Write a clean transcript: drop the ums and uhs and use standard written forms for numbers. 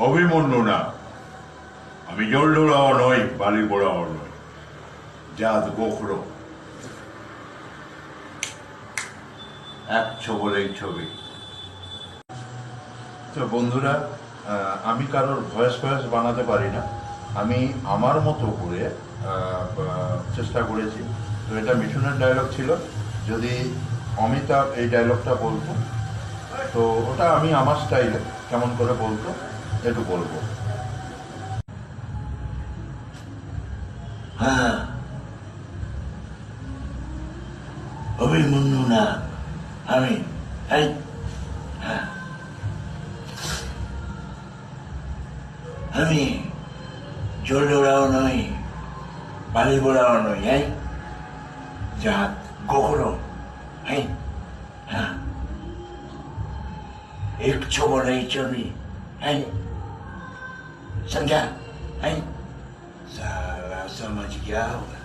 অভিমন্যু না, আমি জলডোরাও নই, বালি বোড়াও নই, জাত গোখরো। এক ছবলেই ছবি। তো বন্ধুরা, আমি কারোর ভয়েস বানাতে পারি না, আমি আমার মতো করে চেষ্টা করেছি। তো এটা মিঠুনের ডায়লগ ছিল, যদি অমিতাভ এই ডায়লগটা বলতো তো ওটা আমি আমার স্টাইলে কেমন করে বলতো একটু বলবো। হ্যাঁ, অভিমন্যু না আমি। এই হ্যাঁ, আমি জলডোরাও নই, বালি বোড়াও নই, এই জাত গোখরো। এই হ্যাঁ, एक छोड़ रही चोरी है, समझा है? साला समझ गया होगा।